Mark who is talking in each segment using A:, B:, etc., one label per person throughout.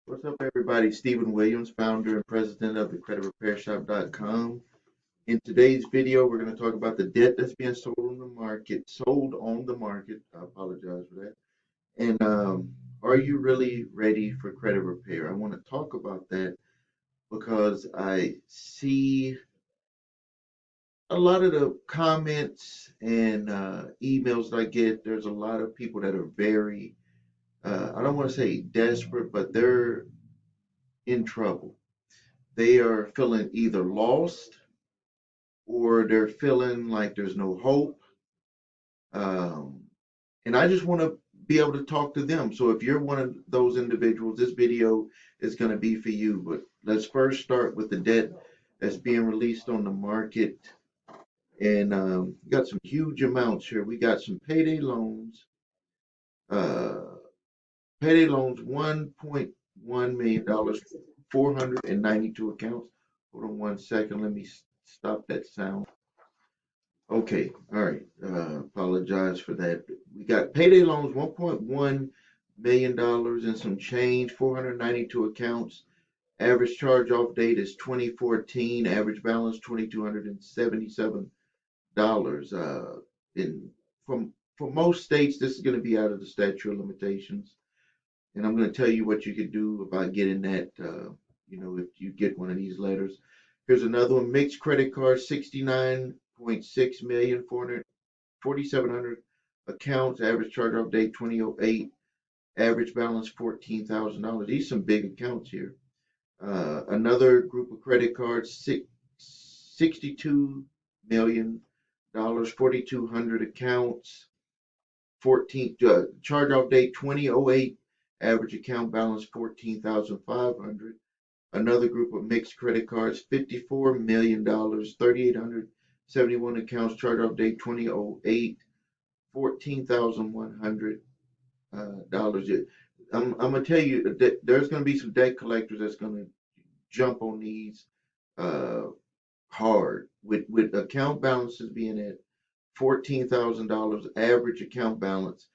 A: What's up, everybody? Stephen Williams, founder and president of the creditrepairshop.com. In today's video, we're going to talk about the debt that's being sold on the market. I apologize for that. And are you really ready for credit repair? I want to talk about that because I see a lot of the comments and emails that I get. There's a lot of people that are very, I don't want to say desperate, but they're in trouble. They are feeling either lost or they're feeling like there's no hope. Um, and I just want to be able to talk to them. So if you're one of those individuals, this video is going to be for you. But let's first start with the debt that's being released on the market. And we got some huge amounts here. We got some payday loans. Payday loans, $1.1 million, 492 accounts. Hold on one second. Let me stop that sound. Okay, all right. Apologize for that. We got payday loans, $1.1 million and some change, 492 accounts. Average charge-off date is 2014. Average balance $2,277. In from for most states, this is going to be out of the statute of limitations. And I'm going to tell you what you could do about getting that. If you get one of these letters. Here's another one. Mixed credit card, 69.6 million, 4,700 accounts. Average charge-off date 2008. Average balance $14,000. These are some big accounts here. Another group of credit cards, $62 million, 4,200 accounts. 14 charge-off date 2008. Average account balance 14,500. Another group of mixed credit cards, $54 million, 3,871 accounts, charge-off date 2008, $14,100. I'm gonna tell you that there's gonna be some debt collectors that's gonna jump on these hard with account balances being at $14,000 average account balance.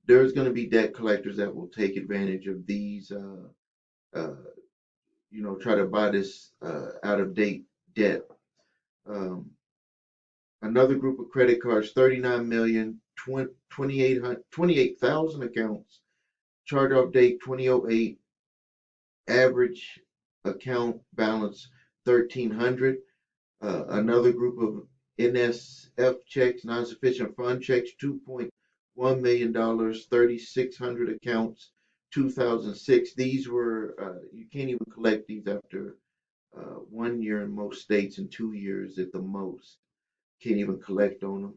A: There's going to be debt collectors that will take advantage of these, try to buy this out of date debt. Another group of credit cards, 39 million, 28,000 accounts, charge off date 2008, average account balance 1,300. Another group of NSF checks, non-sufficient fund checks, $2.1 million, 3,600 accounts, 2006. These were, you can't even collect these after 1 year in most states and 2 years at the most. Can't even collect on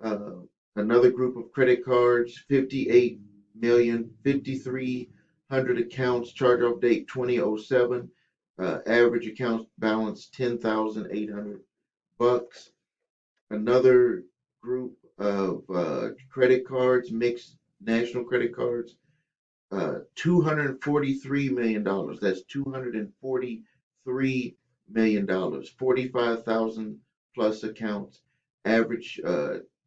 A: them. Another group of credit cards, 58 million, 5,300 accounts, charge off date 2007. Average account balance $10,800. Another group of credit cards, mixed national credit cards, $243 million. That's $243 million. 45,000 plus accounts. Average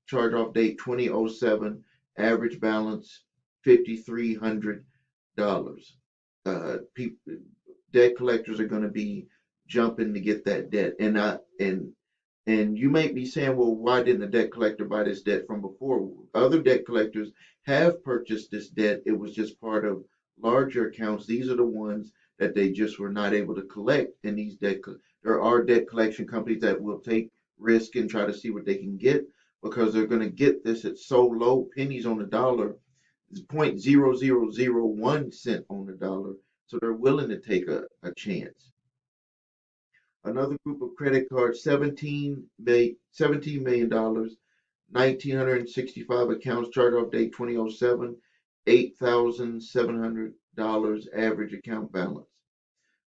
A: charge off date 2007. Average balance $5,300. Debt collectors are going to be jumping to get that debt. And you might be saying, well, why didn't the debt collector buy this debt from before? Other debt collectors have purchased this debt. It was just part of larger accounts. These are the ones that they just were not able to collect. And there are debt collection companies that will take risk and try to see what they can get because they're going to get this at so low, pennies on the dollar. It's 0.0001 cent on the dollar. So they're willing to take a chance. Another group of credit cards, $17 million, $1,965 accounts, charge-off date 2007, $8,700 average account balance.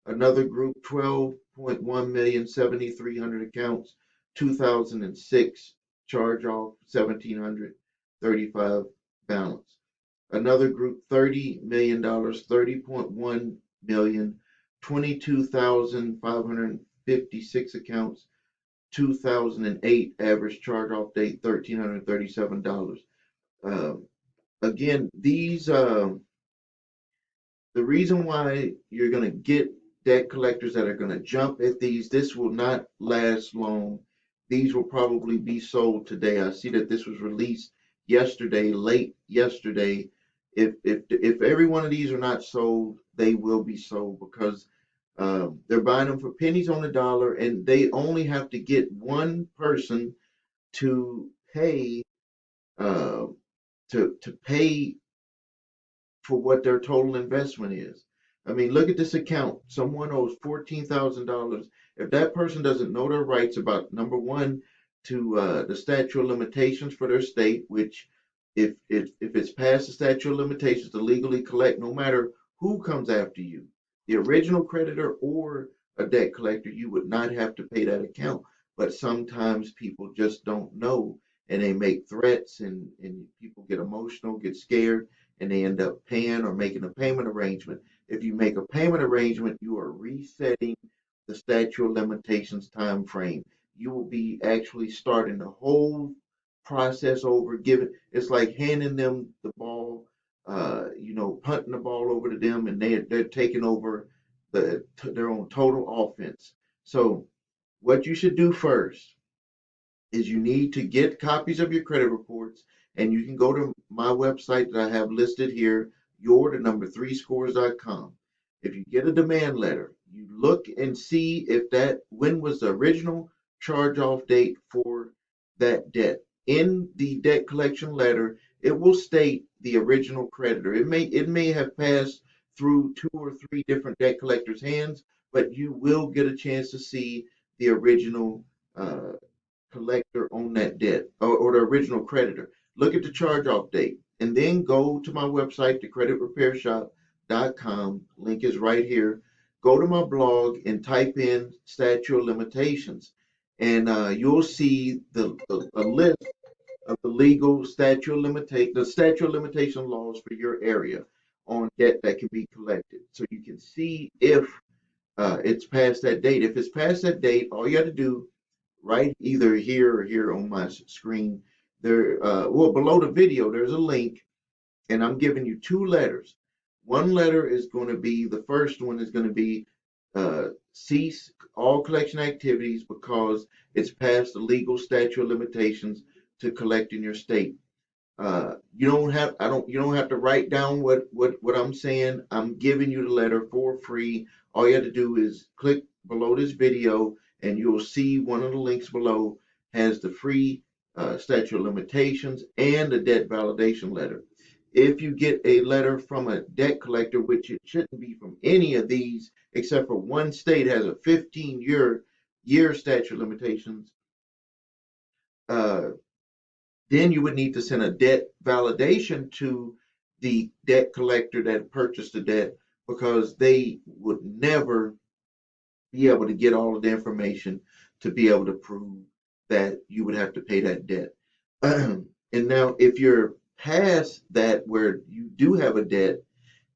A: Another group, 12.1 million, 7,300 accounts, 2006, charge-off 1,735 balance. Another group, $30 million, 30.1 million, 22,556 accounts, 2008 average charge-off date $1,337. Again, these The reason why you're going to get debt collectors that are going to jump at these, this will not last long. These will probably be sold today. I see that this was released yesterday, late yesterday. If every one of these are not sold, they will be sold because they're buying them for pennies on the dollar, and they only have to get one person to pay uh, to pay for what their total investment is. I mean, look at this account. Someone owes $14,000. If that person doesn't know their rights about number one, to the statute of limitations for their state, which if it's past the statute of limitations to legally collect, no matter who comes after you, the original creditor or a debt collector, you would not have to pay that account. But sometimes people just don't know, and they make threats, and people get emotional, get scared, and they end up paying or making a payment arrangement. If you make a payment arrangement, you are resetting the statute of limitations time frame. You will be actually starting the whole process over. Giving it's like handing them the ball, punting the ball over to them, and they're taking over their own total offense. So, what you should do first is you need to get copies of your credit reports, and you can go to my website that I have listed here, your the number three scores.com. If you get a demand letter, you look and see if that when was the original charge off date for that debt. In the debt collection letter, it will state the original creditor. It may have passed through two or three different debt collectors' hands, but you will get a chance to see the original uh, collector on that debt, or the original creditor. Look at the charge off date and then go to my website, thecreditrepairshop.com. Link is right here. Go to my blog and type in statute of limitations, and you'll see a list of the legal statute of limitation, the statute of limitation laws for your area on debt that can be collected. So you can see if it's past that date. If it's past that date, all you have to do right either here or here on my screen. Well, below the video, there's a link, and I'm giving you two letters. One letter is going to be the first one is going to be cease all collection activities because it's past the legal statute of limitations to collect in your state. You don't have to write down what I'm saying. I'm giving you the letter for free. All you have to do is click below this video, and you'll see one of the links below has the free statute of limitations and the debt validation letter. If you get a letter from a debt collector, which it shouldn't be from any of these, except for one state has a 15-year statute of limitations, uh, then you would need to send a debt validation to the debt collector that purchased the debt, because they would never be able to get all of the information to be able to prove that you would have to pay that debt. And now, if you're past that where you do have a debt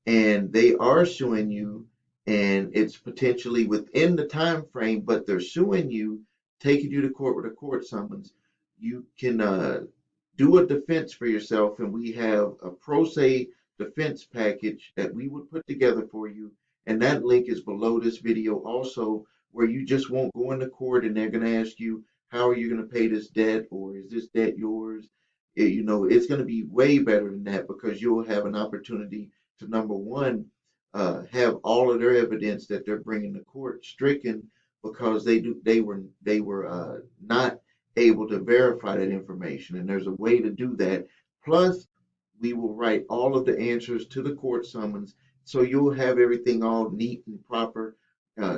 A: and they are suing you, and it's potentially within the time frame, but they're suing you, taking you to court with a court summons, you can do a defense for yourself, and we have a pro se defense package that we would put together for you, and that link is below this video also, where you just won't go into court and they're going to ask you, how are you going to pay this debt, or is this debt yours? It's going to be way better than that, because you'll have an opportunity to, number one, have all of their evidence that they're bringing to court stricken, because they were not able to verify that information, and there's a way to do that. Plus, we will write all of the answers to the court summons, so you'll have everything all neat and proper,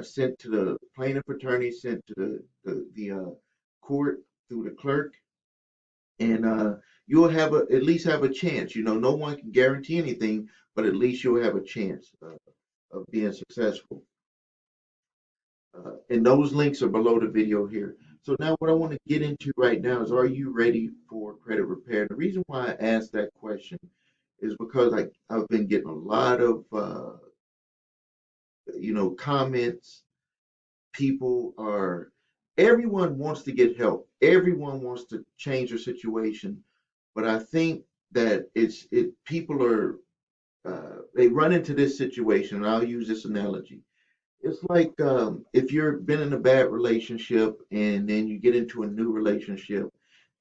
A: sent to the plaintiff attorney, sent to the court through the clerk, and you'll at least have a chance. No one can guarantee anything, but at least you'll have a chance of being successful. And those links are below the video here. So now what I want to get into right now is, are you ready for credit repair? The reason why I asked that question is because I've been getting a lot of comments. Everyone wants to get help. Everyone wants to change their situation, but I think that people are they run into this situation, and I'll use this analogy. It's like if you've been in a bad relationship and then you get into a new relationship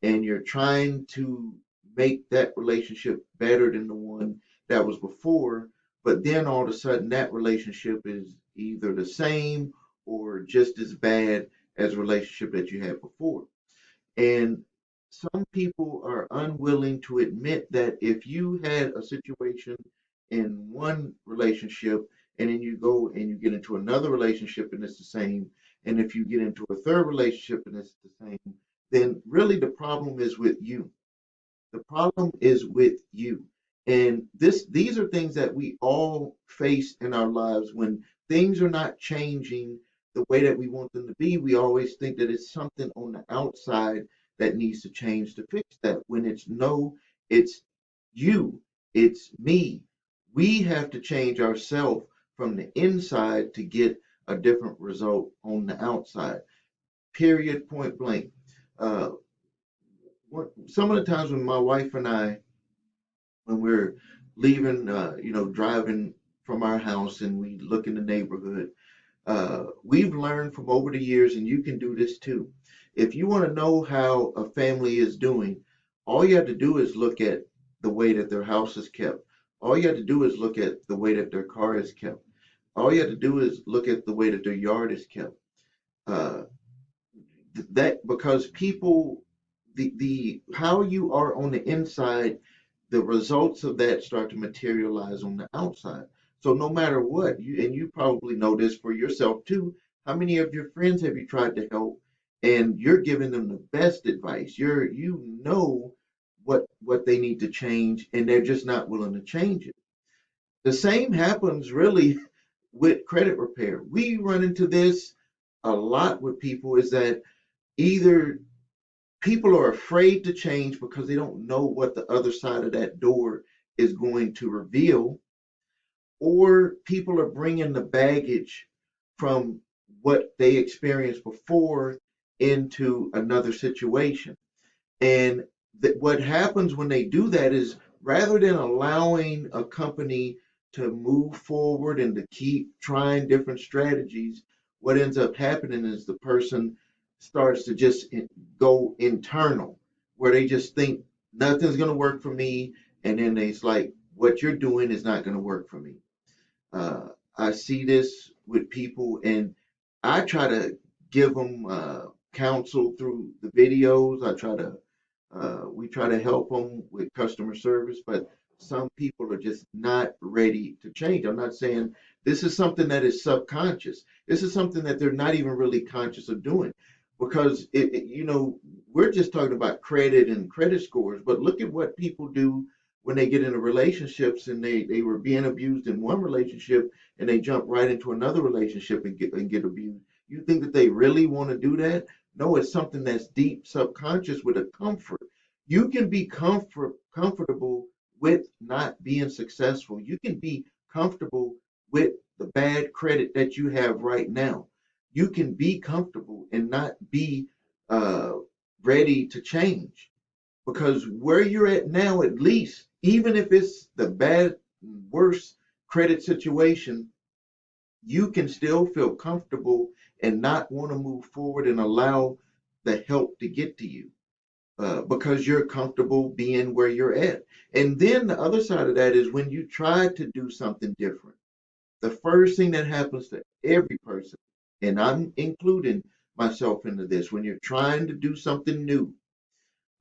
A: and you're trying to make that relationship better than the one that was before, but then all of a sudden that relationship is either the same or just as bad as a relationship that you had before. And some people are unwilling to admit that if you had a situation in one relationship and then you go and you get into another relationship and it's the same, and if you get into a third relationship and it's the same, then really the problem is with you. The problem is with you. And these are things that we all face in our lives when things are not changing the way that we want them to be. We always think that it's something on the outside that needs to change to fix that. When it's no, it's you, it's me. We have to change ourselves from the inside to get a different result on the outside. Period, point blank. Uh, some of the times when my wife and I, when we're leaving, driving from our house and we look in the neighborhood, we've learned from over the years, and you can do this too. If you want to know how a family is doing, all you have to do is look at the way that their house is kept. All you have to do is look at the way that their car is kept. All you have to do is look at the way that their yard is kept. Uh, that because people, the how you are on the inside, the results of that start to materialize on the outside. So no matter what, you probably know this for yourself too. How many of your friends have you tried to help, and you're giving them the best advice? You know what they need to change, and they're just not willing to change it. The same happens really with credit repair. We run into this a lot with people. Is that either people are afraid to change because they don't know what the other side of that door is going to reveal, or people are bringing the baggage from what they experienced before into another situation. And what happens when they do that is rather than allowing a company to move forward and to keep trying different strategies, what ends up happening is the person starts to just go internal, where they just think nothing's going to work for me. And then it's like, what you're doing is not going to work for me. Uh, I see this with people, and I try to give them counsel through the videos. We try to help them with customer service, but some people are just not ready to change. I'm not saying this is something that is subconscious. This is something that they're not even really conscious of doing, because we're just talking about credit and credit scores, but look at what people do when they get into relationships and they were being abused in one relationship and they jump right into another relationship and get abused. You think that they really want to do that? No, it's something that's deep subconscious with a comfort. You can be comfortable with not being successful. You can be comfortable with the bad credit that you have right now. You can be comfortable and not be uh, ready to change, because where you're at now, at least, even if it's the bad, worst credit situation, you can still feel comfortable and not want to move forward and allow the help to get to you, because you're comfortable being where you're at. And then the other side of that is when you try to do something different, the first thing that happens to every person, and I'm including myself into this, when you're trying to do something new,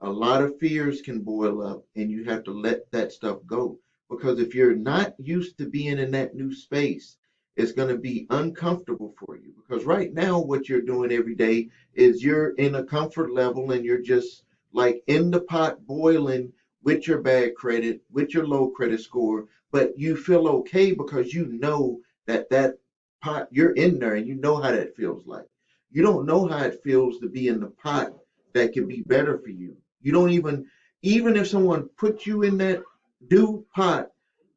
A: a lot of fears can boil up, and you have to let that stuff go, because if you're not used to being in that new space, it's going to be uncomfortable for you, because right now what you're doing every day is you're in a comfort level and you're just like in the pot boiling with your bad credit, with your low credit score, but you feel okay because you know that pot, you're in there and you know how that feels like. You don't know how it feels to be in the pot that can be better for you. You don't even if someone puts you in that new pot,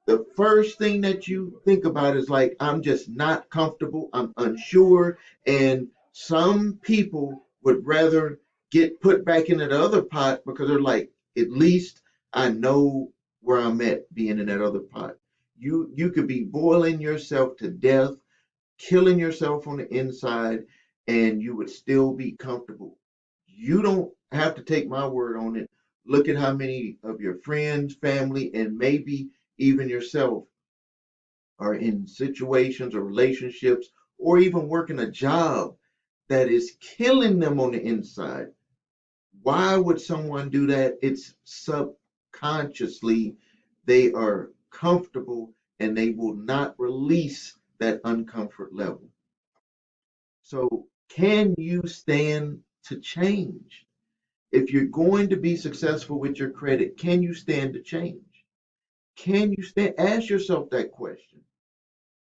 A: the first thing that you think about is like, I'm just not comfortable, I'm unsure. And some people would rather get put back into the other pot because they're like, at least I know where I'm at being in that other pot. You could be boiling yourself to death, killing yourself on the inside, and you would still be comfortable. You don't have to take my word on it. Look at how many of your friends, family, and maybe even yourself are in situations or relationships or even working a job that is killing them on the inside. Why would someone do that? It's subconsciously they are comfortable and they will not release that uncomfort level. So, can you stand to change? If you're going to be successful with your credit, can you stand to change? Can you stand? Ask yourself that question.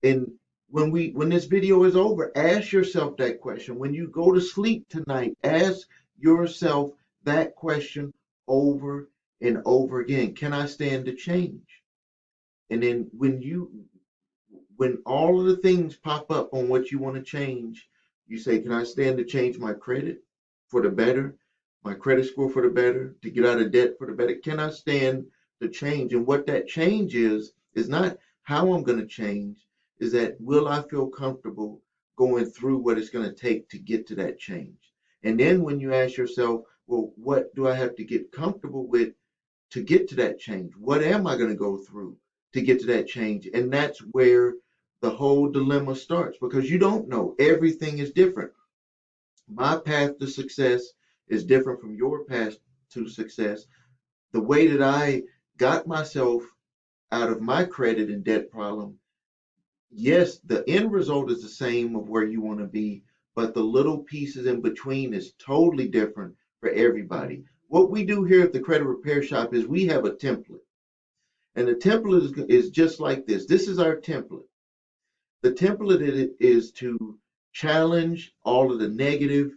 A: And when this video is over, ask yourself that question. When you go to sleep tonight, ask yourself that question over and over again. Can I stand to change? And then when all of the things pop up on what you want to change, you say, can I stand to change my credit for the better, my credit score for the better, to get out of debt for the better? Can I stand to change? And what that change is not how I'm going to change, is that will I feel comfortable going through what it's going to take to get to that change? And then when you ask yourself, well, what do I have to get comfortable with to get to that change? What am I going to go through to get to that change? And that's where the whole dilemma starts, because you don't know. Everything is different. My path to success is different from your path to success. The way that I got myself out of my credit and debt problem, yes, the end result is the same of where you want to be, but the little pieces in between is totally different for everybody. What we do here at the Credit Repair Shop is we have a template. And the template is just like this. This is our template. The template is to challenge all of the negative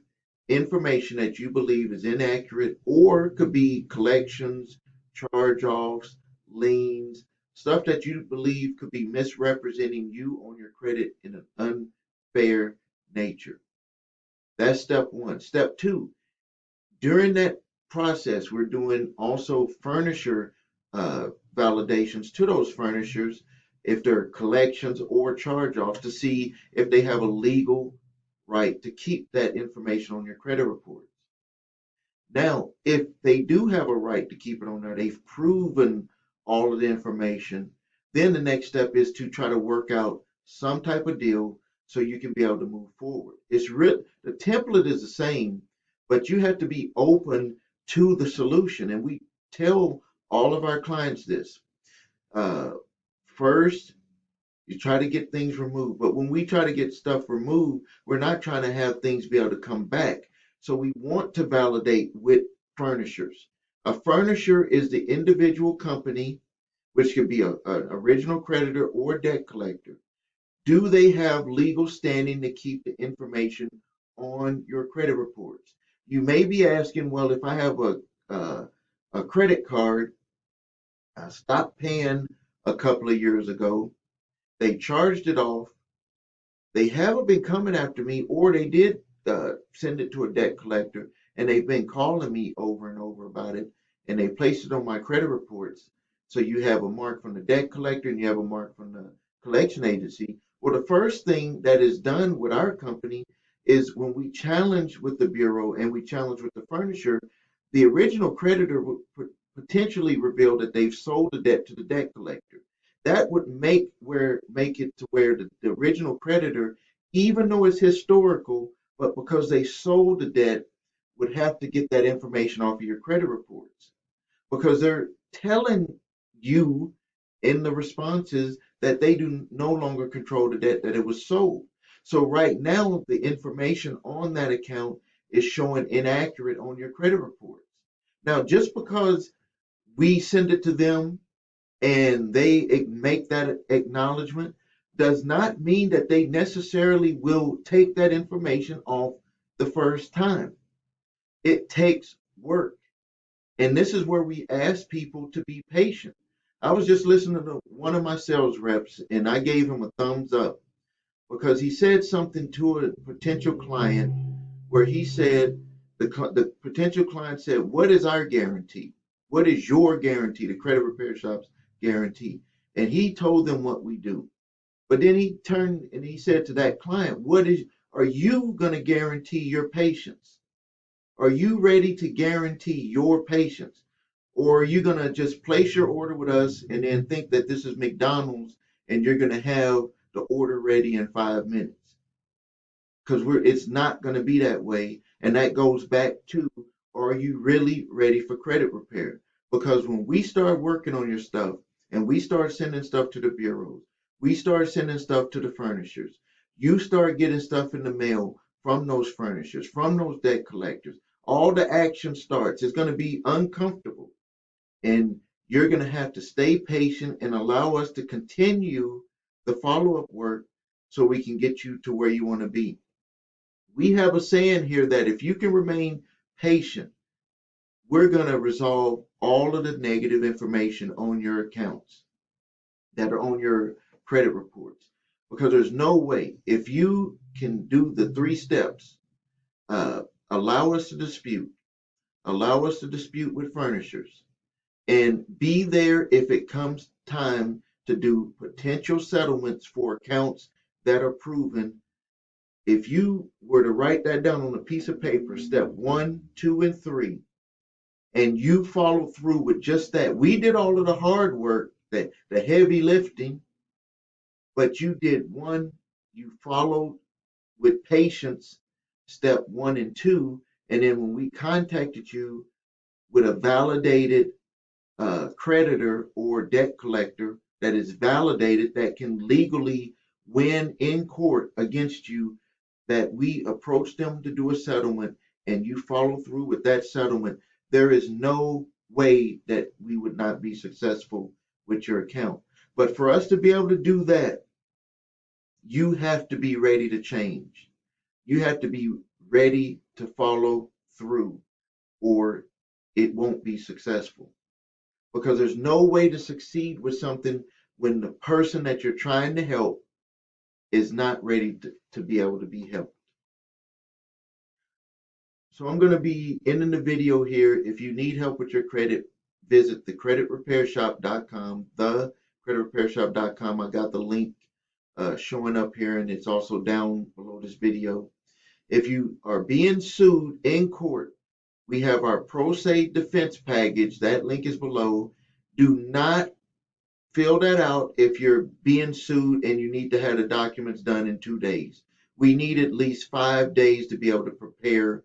A: information that you believe is inaccurate or could be collections, charge offs, liens, stuff that you believe could be misrepresenting you on your credit in an unfair nature. That's step one. Step two, during that process, we're doing also furniture validations to those furnishers if they're collections or charge offs to see if they have a legal right to keep that information on your credit reports. Now, if they do have a right to keep it on there, they've proven all of the information, then the next step is to try to work out some type of deal so you can be able to move forward. It's real, the template is the same, but you have to be open to the solution. And we tell all of our clients this. Uh, First, you try to get things removed. But when we try to get stuff removed, we're not trying to have things be able to come back. So we want to validate with furnishers. A furnisher is the individual company, which could be an original creditor or debt collector. Do they have legal standing to keep the information on your credit reports? You may be asking, well, if I have a credit card, I stopped paying a couple of years ago. They charged it off. They haven't been coming after me, or they did send it to a debt collector, and they've been calling me over and over about it, and they placed it on my credit reports. So you have a mark from the debt collector and you have a mark from the collection agency. Well, the first thing that is done with our company is when we challenge with the bureau and we challenge with the furnisher, the original creditor would potentially reveal that they've sold the debt to the debt collector. That would make it to where the original creditor, even though it's historical, but because they sold the debt, would have to get that information off of your credit reports because they're telling you in the responses that they do no longer control the debt, that it was sold. So right now, the information on that account is showing inaccurate on your credit reports. Now, just because we send it to them and they make that acknowledgement does not mean that they necessarily will take that information off the first time. It takes work. And this is where we ask people to be patient. I was just listening to one of my sales reps and I gave him a thumbs up because he said something to a potential client where he said, the potential client said, what is our guarantee? What is your guarantee, the credit repair shop's guarantee? And he told them what we do. But then he turned and he said to that client, are you going to guarantee your patience? Are you ready to guarantee your patience? Or are you going to just place your order with us and then think that this is McDonald's and you're going to have the order ready in 5 minutes? Because it's not going to be that way. And that goes back to, are you really ready for credit repair? Because when we start working on your stuff and we start sending stuff to the bureaus, we start sending stuff to the furnishers, you start getting stuff in the mail from those furnishers, from those debt collectors, all the action starts. It's going to be uncomfortable. And you're going to have to stay patient and allow us to continue the follow up work so we can get you to where you want to be. We have a saying here that if you can remain patient, we're going to resolve all of the negative information on your accounts that are on your credit reports. Because there's no way, if you can do the 3 steps, uh, allow us to dispute with furnishers, and be there if it comes time to do potential settlements for accounts that are proven. If you were to write that down on a piece of paper, step 1, 2, and 3, and you follow through with just that, we did all of the hard work, the heavy lifting, but you did one, you followed with patience, step 1 and 2, and then when we contacted you with a validated creditor or debt collector that is validated, that can legally win in court against you, that we approach them to do a settlement and you follow through with that settlement, there is no way that we would not be successful with your account. But for us to be able to do that, you have to be ready to change. You have to be ready to follow through, or it won't be successful. Because there's no way to succeed with something when the person that you're trying to help is not ready to be able to be helped. So I'm going to be ending the video here. If you need help with your credit, visit thecreditrepairshop.com, thecreditrepairshop.com. I got the link showing up here, and it's also down below this video. If you are being sued in court, we have our pro se defense package. That link is below. Do not fill that out if you're being sued and you need to have the documents done in 2 days. We need at least 5 days to be able to prepare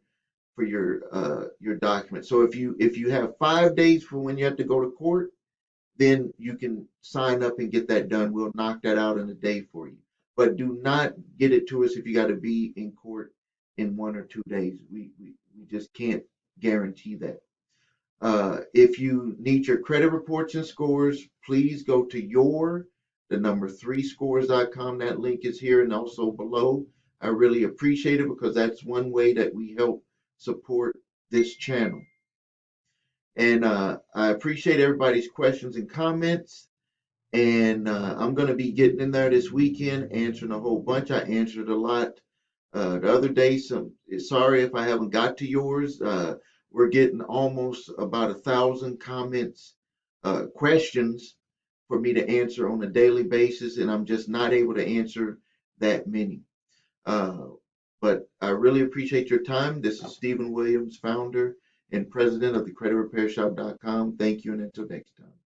A: for your document. So if you have 5 days for when you have to go to court, then you can sign up and get that done. We'll knock that out in a day for you. But do not get it to us if you got to be in court in 1 or 2 days. We just can't guarantee that. If you need your credit reports and scores, please go to the number 3scores.com. That link is here and also below. I really appreciate it because that's one way that we help support this channel. And I appreciate everybody's questions and comments. And I'm going to be getting in there this weekend, answering a whole bunch. I answered a lot the other day. Sorry if I haven't got to yours. We're getting almost about 1,000 comments, questions for me to answer on a daily basis, and I'm just not able to answer that many. But I really appreciate your time. This is Stephen Williams, founder and president of thecreditrepairshop.com. Thank you, and until next time.